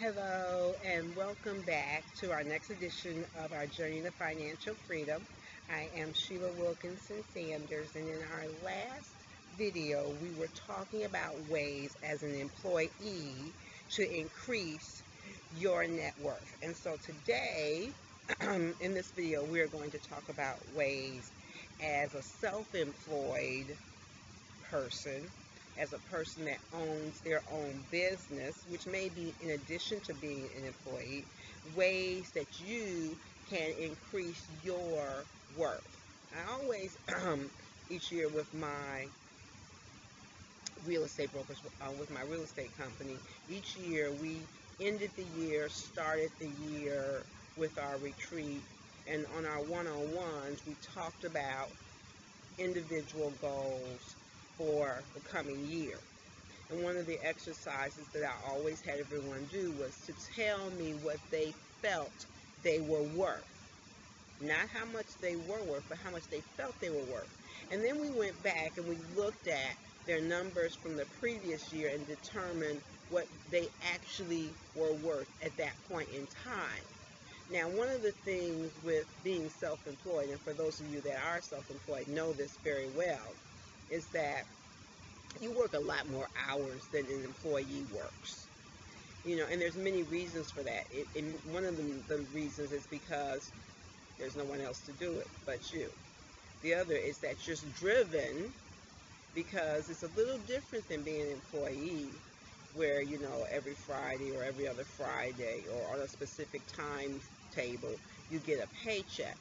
Hello and welcome back to our next edition of our Journey to Financial Freedom. I am Sheila Wilkinson-Sanders, and in our last video we were talking about ways as an employee to increase your net worth. And so today in this video we're going to talk about ways as a self-employed person, as a person that owns their own business, which may be in addition to being an employee, ways that you can increase your worth. I always, each year with my real estate brokers, with my real estate company, each year we ended the year, started the year with our retreat, and on our one-on-ones we talked about individual goals for the coming year. And one of the exercises that I always had everyone do was to tell me what they felt they were worth. Not how much they were worth, but how much they felt they were worth. And then we went back and we looked at their numbers from the previous year and determined what they actually were worth at that point in time. Now, one of the things with being self-employed, and for those of you that are self-employed know this very well, is that you work a lot more hours than an employee works. And there's many reasons for that. One of the reasons is because there's no one else to do it but you. The other is that you're just driven because it's a little different than being an employee where, every Friday or every other Friday or on a specific timetable, you get a paycheck.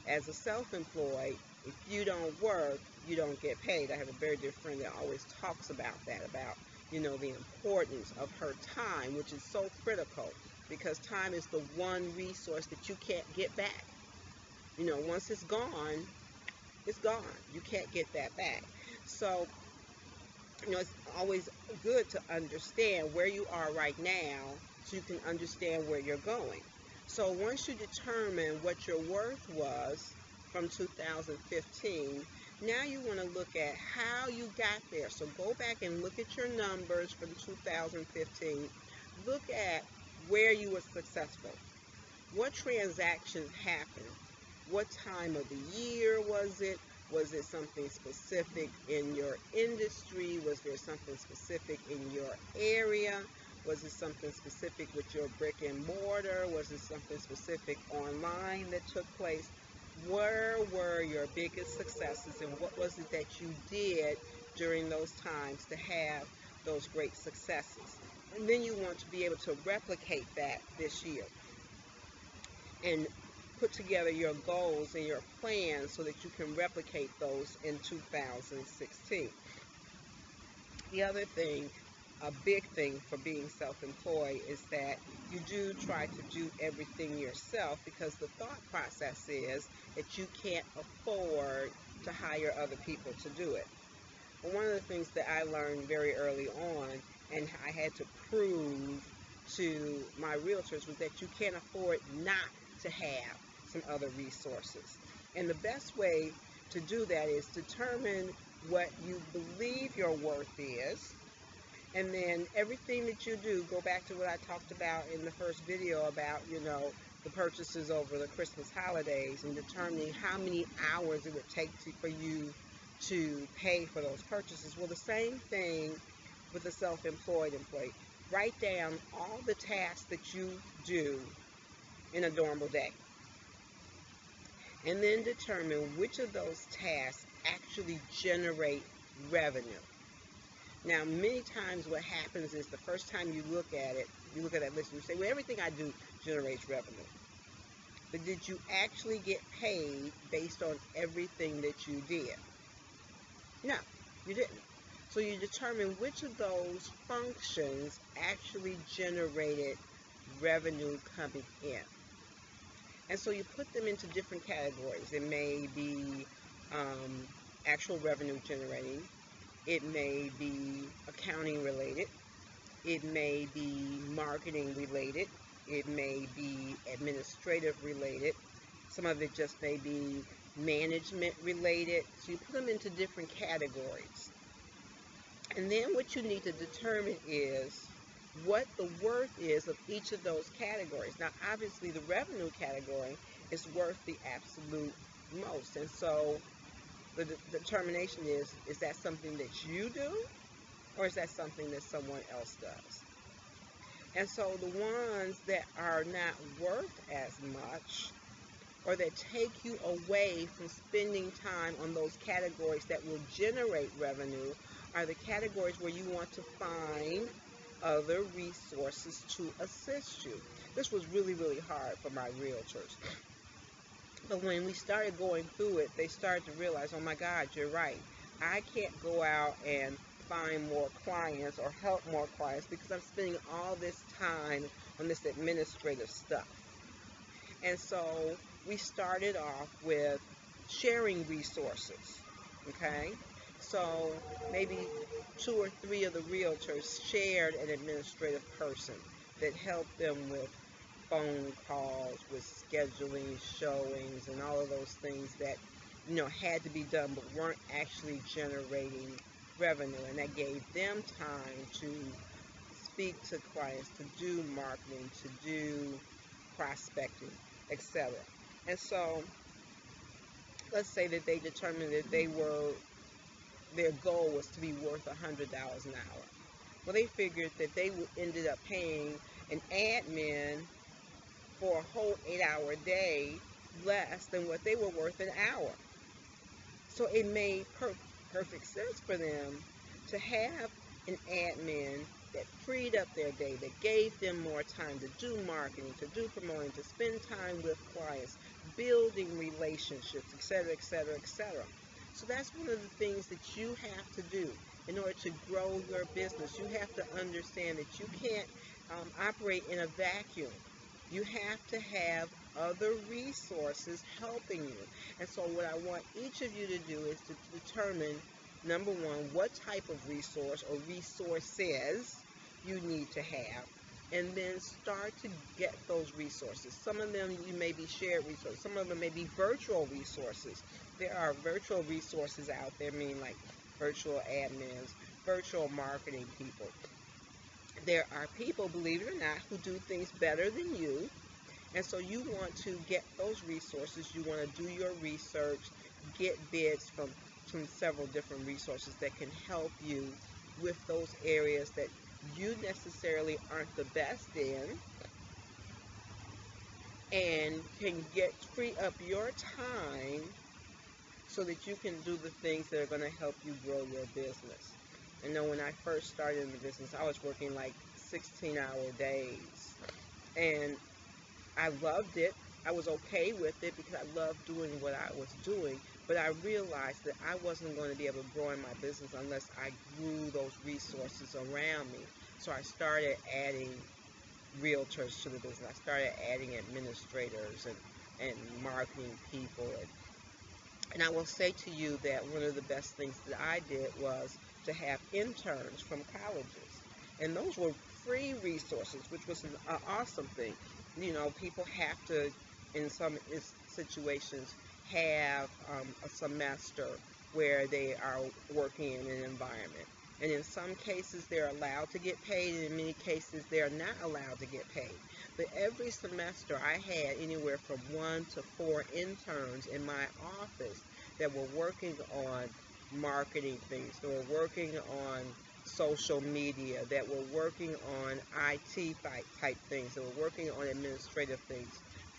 As a self-employed, if you don't work, you don't get paid. I have a very dear friend that always talks about that, about, the importance of her time, which is so critical because time is the one resource that you can't get back. Once it's gone, it's gone. You can't get that back. So, it's always good to understand where you are right now so you can understand where you're going. So once you determine what your worth was from 2015, now you want to look at how you got there. So go back and look at your numbers from 2015. Look at where you were successful. What transactions happened? What time of the year was it? Was it something specific in your industry? Was there something specific in your area? Was it something specific with your brick and mortar? Was it something specific online that took place? Where were your biggest successes, and what was it that you did during those times to have those great successes? And then you want to be able to replicate that this year and put together your goals and your plans so that you can replicate those in 2016. The other thing, a big thing for being self-employed, is that you do try to do everything yourself because the thought process is that you can't afford to hire other people to do it. But one of the things that I learned very early on, and I had to prove to my realtors, was that you can't afford not to have some other resources. And the best way to do that is determine what you believe your worth is. And then everything that you do, go back to what I talked about in the first video about, the purchases over the Christmas holidays and determining how many hours it would take for you to pay for those purchases. Well, the same thing with a self-employed employee. Write down all the tasks that you do in a normal day. And then determine which of those tasks actually generate revenue. Now, many times what happens is the first time you look at it, you look at that list and you say, well, everything I do generates revenue. But did you actually get paid based on everything that you did? No, you didn't. So you determine which of those functions actually generated revenue coming in. And so you put them into different categories. It may be actual revenue generating. It may be accounting related. It may be marketing related. It may be administrative related. Some of it just may be management related. So you put them into different categories. And then what you need to determine is what the worth is of each of those categories. Now, obviously, the revenue category is worth the absolute most. And so the determination is that something that you do, or is that something that someone else does? And so the ones that are not worth as much, or that take you away from spending time on those categories that will generate revenue, are the categories where you want to find other resources to assist you. This was really, really hard for my realtors. But when we started going through it, they started to realize, oh my God, you're right. I can't go out and find more clients or help more clients because I'm spending all this time on this administrative stuff. And so we started off with sharing resources, okay? So maybe 2 or 3 of the realtors shared an administrative person that helped them with phone calls, with scheduling showings, and all of those things that, had to be done but weren't actually generating revenue. And that gave them time to speak to clients, to do marketing, to do prospecting, etc. And so let's say that they determined that their goal was to be worth $100 an hour. Well, they figured that they ended up paying an admin for a whole 8-hour day less than what they were worth an hour. So it made perfect sense for them to have an admin that freed up their day, that gave them more time to do marketing, to do promoting, to spend time with clients, building relationships, etc., etc., etc. So that's one of the things that you have to do in order to grow your business. You have to understand that you can't operate in a vacuum. You have to have other resources helping you. And so what I want each of you to do is to determine, number one, what type of resource or resources you need to have, and then start to get those resources. Some of them you may be shared resources. Some of them may be virtual resources. There are virtual resources out there, meaning like virtual admins, virtual marketing people. There are people, believe it or not, who do things better than you. And so you want to get those resources. You want to do your research, get bids from several different resources that can help you with those areas that you necessarily aren't the best in, and can free up your time so that you can do the things that are going to help you grow your business. I know when I first started in the business, I was working like 16-hour days, and I loved it. I was okay with it because I loved doing what I was doing, but I realized that I wasn't going to be able to grow in my business unless I grew those resources around me. So I started adding realtors to the business. I started adding administrators and marketing people. And I will say to you that one of the best things that I did was to have interns from colleges. And those were free resources, which was an awesome thing. People have to, in some situations, have a semester where they are working in an environment. And in some cases, they're allowed to get paid, and in many cases, they're not allowed to get paid. But every semester, I had anywhere from 1 to 4 interns in my office that were working on marketing things, that were working on social media, that were working on IT type things, that were working on administrative things.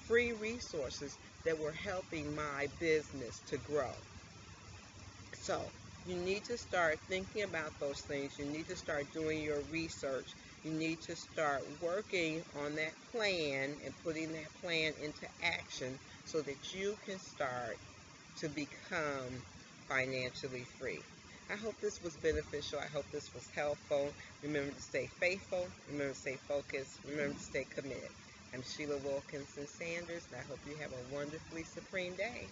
Free resources that were helping my business to grow. So you need to start thinking about those things. You need to start doing your research. You need to start working on that plan and putting that plan into action so that you can start to become financially free. I hope this was beneficial. I hope this was helpful. Remember to stay faithful. Remember to stay focused. Remember to stay committed. I'm Sheila Wilkinson-Sanders, and I hope you have a wonderfully supreme day.